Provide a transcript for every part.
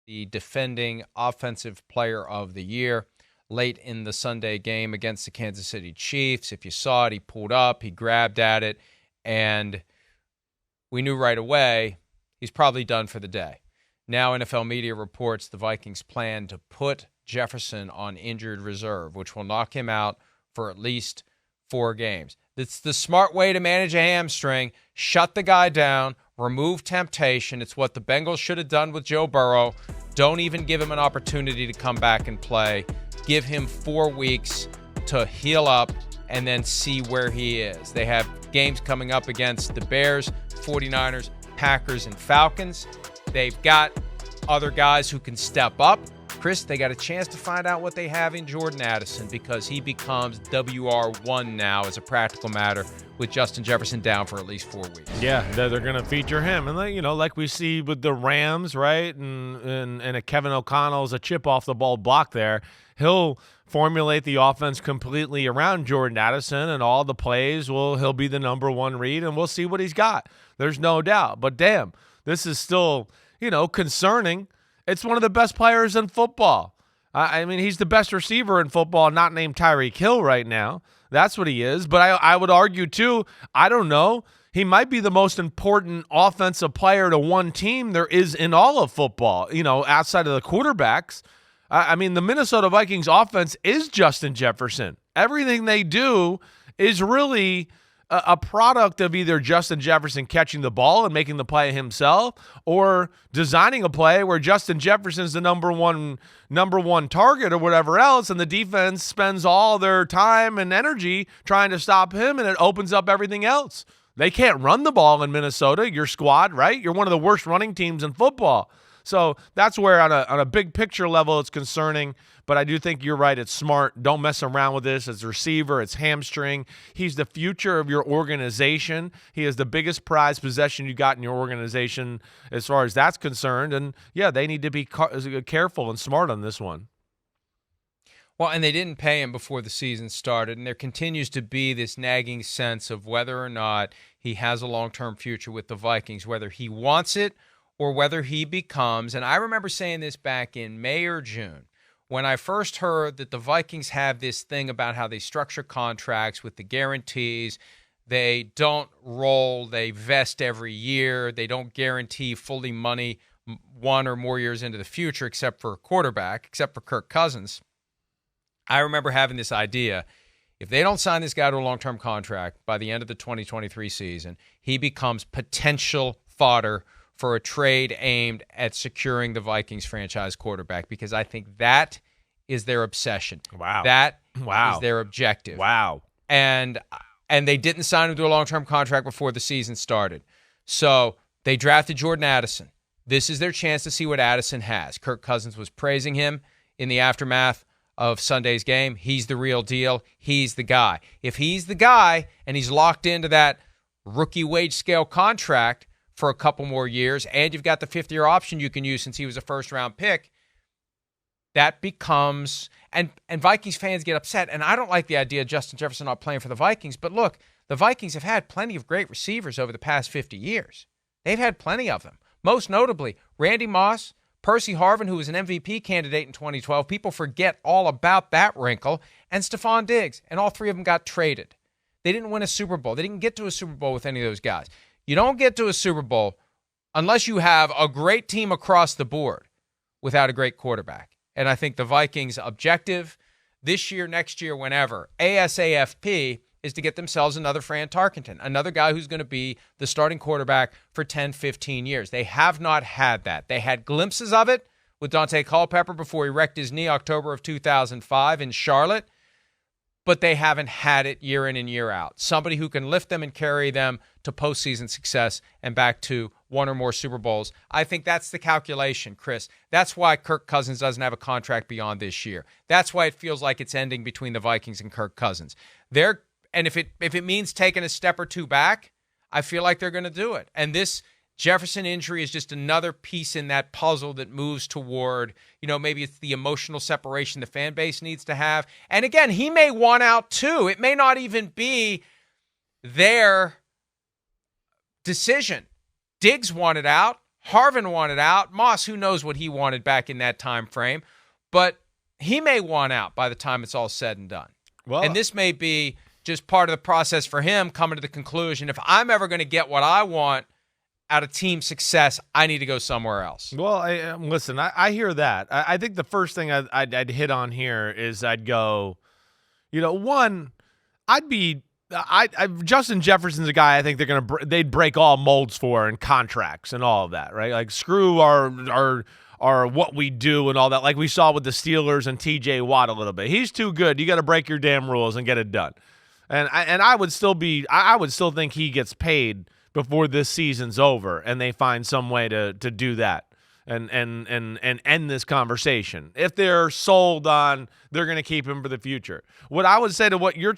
the defending Offensive Player of the Year late in the Sunday game against the Kansas City Chiefs. If you saw it, he pulled up, he grabbed at it, and we knew right away he's probably done for the day. Now NFL media reports the Vikings plan to put Jefferson on injured reserve, which will knock him out for at least 4 games. It's the smart way to manage a hamstring. Shut the guy down, remove temptation. It's what the Bengals should have done with Joe Burrow. Don't even give him an opportunity to come back and play. Give him 4 weeks to heal up and then see where he is. They have games coming up against the Bears, 49ers, Packers, and Falcons. They've got other guys who can step up. Chris, they got a chance to find out what they have in Jordan Addison because he becomes WR1 now as a practical matter with Justin Jefferson down for at least 4 weeks. Yeah, they're going to feature him. And, like we see with the Rams, right, and a Kevin O'Connell's a chip off the ball block there, he'll formulate the offense completely around Jordan Addison, and all the plays, he'll be the number 1 read, and we'll see what he's got. There's no doubt. But, damn, this is still, concerning. It's one of the best players in football. I mean, he's the best receiver in football, not named Tyreek Hill right now. That's what he is. But I would argue, too, I don't know, he might be the most important offensive player to one team there is in all of football, outside of the quarterbacks. I mean, the Minnesota Vikings offense is Justin Jefferson. Everything they do is really a product of either Justin Jefferson catching the ball and making the play himself, or designing a play where Justin Jefferson's the number one target or whatever else, and the defense spends all their time and energy trying to stop him, and it opens up everything else. They can't run the ball in Minnesota, your squad, right? You're one of the worst running teams in football. So that's where on a big picture level it's concerning, but I do think you're right. It's smart. Don't mess around with this. As a receiver, it's hamstring. He's the future of your organization. He is the biggest prized possession you got in your organization as far as that's concerned. And, yeah, they need to be careful and smart on this one. Well, and they didn't pay him before the season started, and there continues to be this nagging sense of whether or not he has a long-term future with the Vikings, whether he wants it or whether he becomes, and I remember saying this back in May or June, when I first heard that the Vikings have this thing about how they structure contracts with the guarantees. They don't roll, they vest every year. They don't guarantee fully money 1 or more years into the future, except for a quarterback, except for Kirk Cousins. I remember having this idea. If they don't sign this guy to a long-term contract by the end of the 2023 season, he becomes potential fodder for a trade aimed at securing the Vikings franchise quarterback, because I think that is their obsession. Wow. That is their objective. Wow. And they didn't sign him to a long-term contract before the season started. So they drafted Jordan Addison. This is their chance to see what Addison has. Kirk Cousins was praising him in the aftermath of Sunday's game. He's the real deal. He's the guy. If he's the guy and he's locked into that rookie wage scale contract for a couple more years, and you've got the 5th-year option you can use since he was a first-round pick, that becomes, and Vikings fans get upset, and I don't like the idea of Justin Jefferson not playing for the Vikings, but look, the Vikings have had plenty of great receivers over the past 50 years. They've had plenty of them. Most notably, Randy Moss, Percy Harvin, who was an MVP candidate in 2012. People forget all about that wrinkle, and Stephon Diggs, and all 3 of them got traded. They didn't win a Super Bowl. They didn't get to a Super Bowl with any of those guys. You don't get to a Super Bowl unless you have a great team across the board without a great quarterback. And I think the Vikings' objective this year, next year, whenever, ASAFP, is to get themselves another Fran Tarkenton, another guy who's going to be the starting quarterback for 10, 15 years. They have not had that. They had glimpses of it with Dante Culpepper before he wrecked his knee October of 2005 in Charlotte, but they haven't had it year in and year out. Somebody who can lift them and carry them to postseason success and back to 1 or more Super Bowls. I think that's the calculation, Chris. That's why Kirk Cousins doesn't have a contract beyond this year. That's why it feels like it's ending between the Vikings and Kirk Cousins. And if it means taking a step or 2 back, I feel like they're going to do it. And this Jefferson injury is just another piece in that puzzle that moves toward, maybe it's the emotional separation the fan base needs to have. And again, he may want out too. It may not even be their decision. Diggs wanted out. Harvin wanted out. Moss, who knows what he wanted back in that time frame, but he may want out by the time it's all said and done. Well, and this may be just part of the process for him coming to the conclusion, if I'm ever going to get what I want out of team success, I need to go somewhere else. Well, listen, I hear that. I think the first thing I'd hit on here is I'd go, one, Justin Jefferson's a guy I think they'd break all molds for and contracts and all of that, right? Like screw our what we do and all that, like we saw with the Steelers and TJ Watt a little bit. He's too good. You got to break your damn rules and get it done. And I would still think he gets paid before this season's over, and they find some way to do that and end this conversation. If they're sold on they're going to keep him for the future. What I would say to what you're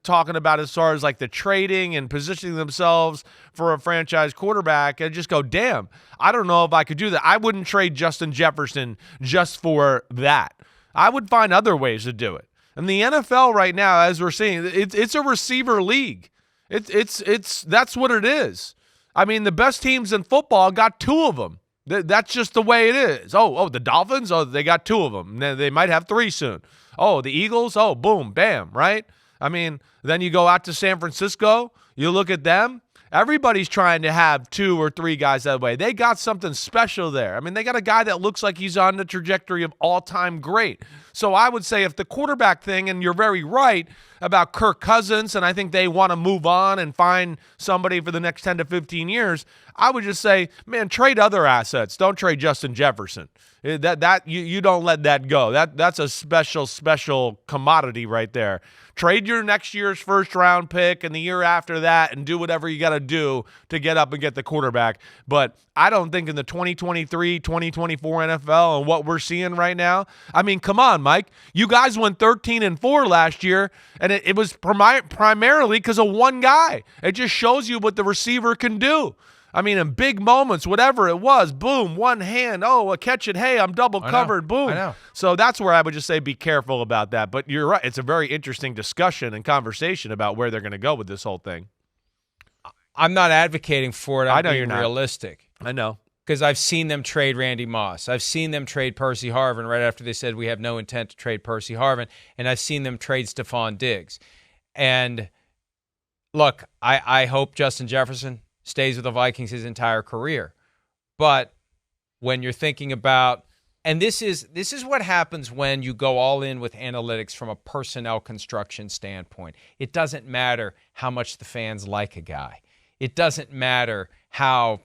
talking about as far as like the trading and positioning themselves for a franchise quarterback, and just go, damn, I don't know if I could do that. I wouldn't trade Justin Jefferson just for that. I would find other ways to do it. And the NFL right now, as we're seeing, it's a receiver league. It's that's what it is. I mean, the best teams in football got two of them. That's just the way it is. Oh, the Dolphins, they got two of them. They might have three soon. Oh, the Eagles, boom, bam, right? I mean, then you go out to San Francisco, you look at them. Everybody's trying to have two or three guys that way. They got something special there. I mean, they got a guy that looks like he's on the trajectory of all-time great. So I would say if the quarterback thing, and you're very right about Kirk Cousins, and I think they want to move on and find somebody for the next 10 to 15 years, I would just say, man, trade other assets. Don't trade Justin Jefferson. You don't let that go. That's a special commodity right there. Trade your next year's first-round pick and the year after that and do whatever you got to do to get up and get the quarterback. But I don't think in the 2023, 2024 NFL and what we're seeing right now, I mean, come on, Mike. You guys went 13-4 last year, and it was primarily because of one guy. It just shows you what the receiver can do. I mean, in big moments, whatever it was, boom, one hand, a catch it, hey, I'm double covered, boom. I know. So that's where I would just say be careful about that. But you're right. It's a very interesting discussion and conversation about where they're going to go with this whole thing. I'm not advocating for it. I know you're not. Realistic. I know. Because I've seen them trade Randy Moss. I've seen them trade Percy Harvin right after they said we have no intent to trade Percy Harvin. And I've seen them trade Stephon Diggs. And look, I hope Justin Jefferson stays with the Vikings his entire career. But when you're thinking about, and this is what happens when you go all in with analytics from a personnel construction standpoint. It doesn't matter how much the fans like a guy. It doesn't matter how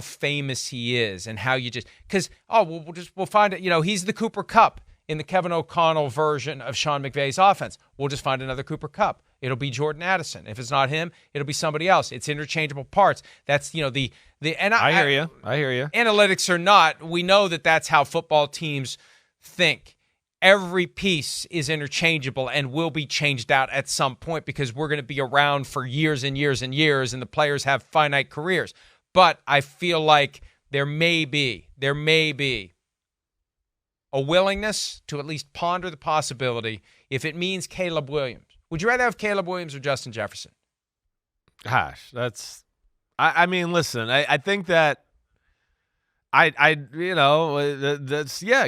famous he is and how you just, because, we'll find it, he's the Cooper Kupp in the Kevin O'Connell version of Sean McVay's offense. We'll just find another Cooper Kupp. It'll be Jordan Addison. If it's not him, it'll be somebody else. It's interchangeable parts. That's, and I hear you. Analytics or not, we know that that's how football teams think. Every piece is interchangeable and will be changed out at some point because we're going to be around for years and years and years, and the players have finite careers. But I feel like there may be a willingness to at least ponder the possibility if it means Caleb Williams. Would you rather have Caleb Williams or Justin Jefferson? Gosh, I mean, listen, I think that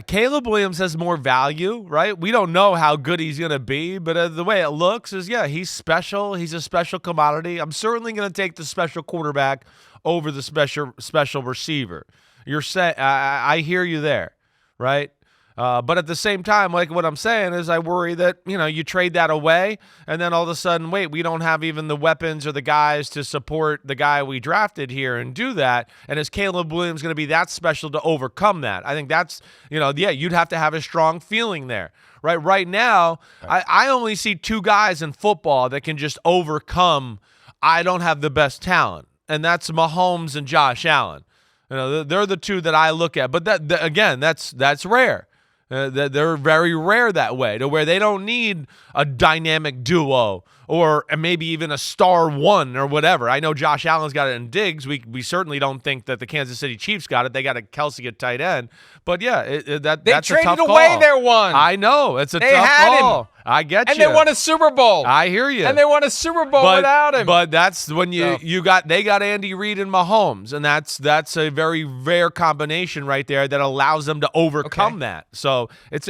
Caleb Williams has more value, right? We don't know how good he's going to be, but the way it looks is, he's special. He's a special commodity. I'm certainly going to take the special quarterback over the special receiver. I hear you there, right? But at the same time, like what I'm saying is I worry that, you trade that away and then all of a sudden, wait, we don't have even the weapons or the guys to support the guy we drafted here and do that. And is Caleb Williams going to be that special to overcome that? I think that's, you'd have to have a strong feeling there. Right now, I only see two guys in football that can just overcome, I don't have the best talent. And that's Mahomes and Josh Allen. They're the two that I look at. But that's rare. They're very rare that way, to where they don't need a dynamic duo or maybe even a star one or whatever. I know Josh Allen's got it in Diggs. We certainly don't think that the Kansas City Chiefs got it. They got a Kelsey at tight end. But that's a tough call. They traded away their one. I know. It's a they tough had call. Him. I get and you. they won a Super Bowl. I hear you. And they won a Super Bowl without him. But that's when they got Andy Reid and Mahomes, and that's a very rare combination right there that allows them to overcome that. So it's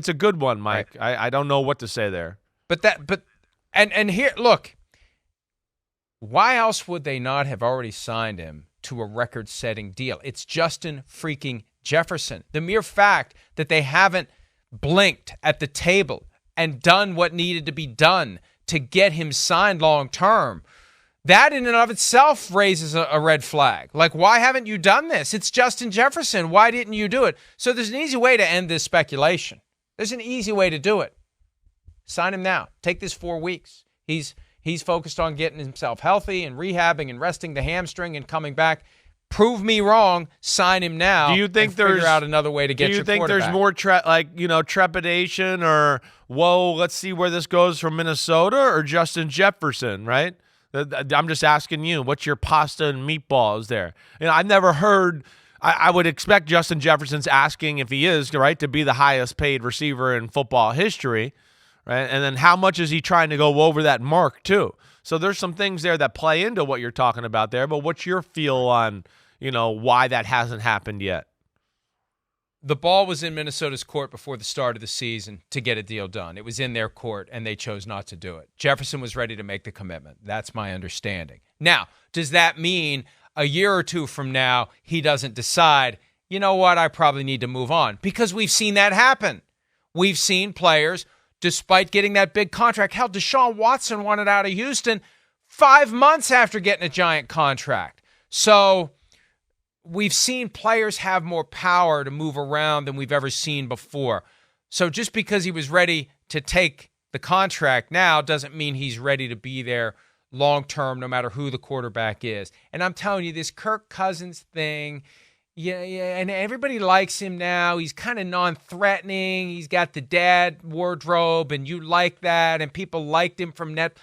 a good one, Mike. Right. I don't know what to say there. And here, look, why else would they not have already signed him to a record-setting deal? It's Justin freaking Jefferson. The mere fact that they haven't blinked at the table and done what needed to be done to get him signed long-term, that in and of itself raises a red flag. Like, why haven't you done this? It's Justin Jefferson. Why didn't you do it? So there's an easy way to end this speculation. There's an easy way to do it. Sign him now. Take this 4 weeks. He's focused on getting himself healthy and rehabbing and resting the hamstring and coming back. Prove me wrong. Sign him now. Do you think figure out another way to get your quarterback? Do you think there's more trepidation or whoa? Let's see where this goes from Minnesota or Justin Jefferson, right? I'm just asking you. What's your pasta and meatballs there? I've never heard. I would expect Justin Jefferson's asking if he is right to be the highest paid receiver in football history. Right? And then how much is he trying to go over that mark too? So there's some things there that play into what you're talking about there, but what's your feel on, why that hasn't happened yet? The ball was in Minnesota's court before the start of the season to get a deal done. It was in their court, and they chose not to do it. Jefferson was ready to make the commitment. That's my understanding. Now, does that mean a year or two from now he doesn't decide, you know what, I probably need to move on? Because we've seen that happen. We've seen players, despite getting that big contract. Hell, Deshaun Watson wanted out of Houston 5 months after getting a giant contract. So we've seen players have more power to move around than we've ever seen before. So just because he was ready to take the contract now doesn't mean he's ready to be there long-term, no matter who the quarterback is. And I'm telling you, this Kirk Cousins thing, yeah, and everybody likes him now. He's kind of non-threatening. He's got the dad wardrobe, and you like that, and people liked him from net.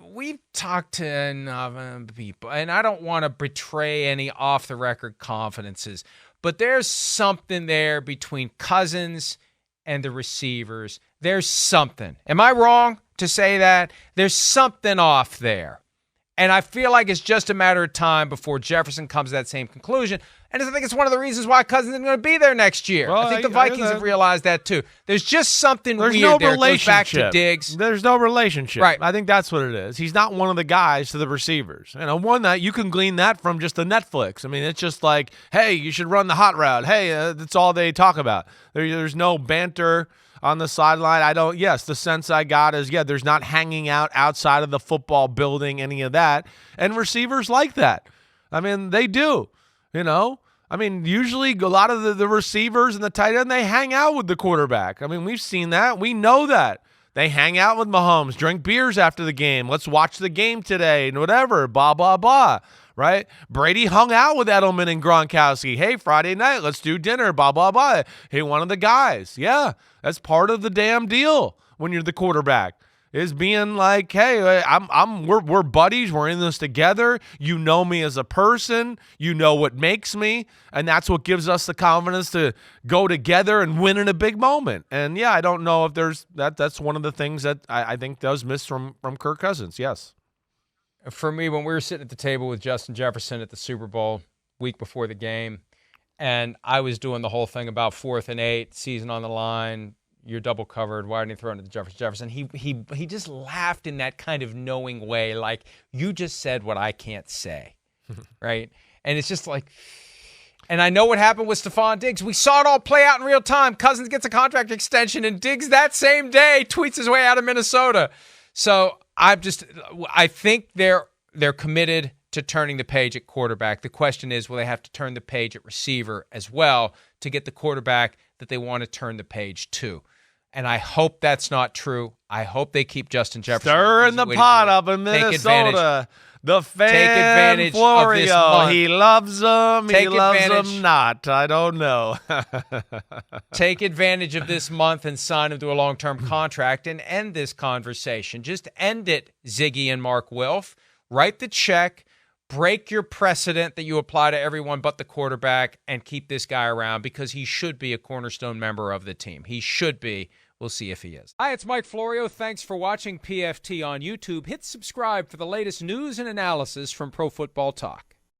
We've talked to enough people, and I don't want to betray any off-the-record confidences, but there's something there between Cousins and the receivers. There's something. Am I wrong to say that? There's something off there. And I feel like it's just a matter of time before Jefferson comes to that same conclusion. And I think it's one of the reasons why Cousins isn't going to be there next year. Well, I think the Vikings have realized that too. There's just something weird there. It goes back to Diggs. There's no relationship. Right. I think that's what it is. He's not one of the guys to the receivers. One that you can glean that from just the Netflix. I mean, it's just like, hey, you should run the hot route. Hey, that's all they talk about. There's no banter on the sideline. The sense I got is, there's not hanging out outside of the football building, any of that. And receivers like that. I mean, they do, usually a lot of the receivers and the tight end, they hang out with the quarterback. I mean, we've seen that. We know that. They hang out with Mahomes, drink beers after the game. Let's watch the game today and whatever, blah, blah, blah. Right? Brady hung out with Edelman and Gronkowski. Hey, Friday night, let's do dinner, blah, blah, blah. Hey, one of the guys. Yeah, that's part of the damn deal when you're the quarterback, is being like, hey, we're buddies. We're in this together. You know me as a person. You know what makes me. And that's what gives us the confidence to go together and win in a big moment. And, I don't know if there's that's one of the things that I think does miss from Kirk Cousins. Yes. For me, when we were sitting at the table with Justin Jefferson at the Super Bowl week before the game, and I was doing the whole thing about 4th and 8, season on the line, you're double covered, why didn't you throw it to Jefferson? He just laughed in that kind of knowing way, like, you just said what I can't say, right? And it's just like, and I know what happened with Stephon Diggs. We saw it all play out in real time. Cousins gets a contract extension, and Diggs that same day tweets his way out of Minnesota. So I think they're committed to turning the page at quarterback. The question is, will they have to turn the page at receiver as well to get the quarterback that they want to turn the page to? And I hope that's not true. I hope they keep Justin Jefferson. Stirring the pot up in Minnesota. The fan Florio. He loves them. He loves them not. I don't know. Take advantage of this month and sign him to a long-term contract and end this conversation. Just end it, Ziggy and Mark Wilf. Write the check. Break your precedent that you apply to everyone but the quarterback and keep this guy around, because he should be a cornerstone member of the team. He should be We'll see if he is. Hi, it's Mike Florio. Thanks for watching PFT on YouTube. Hit subscribe for the latest news and analysis from Pro Football Talk.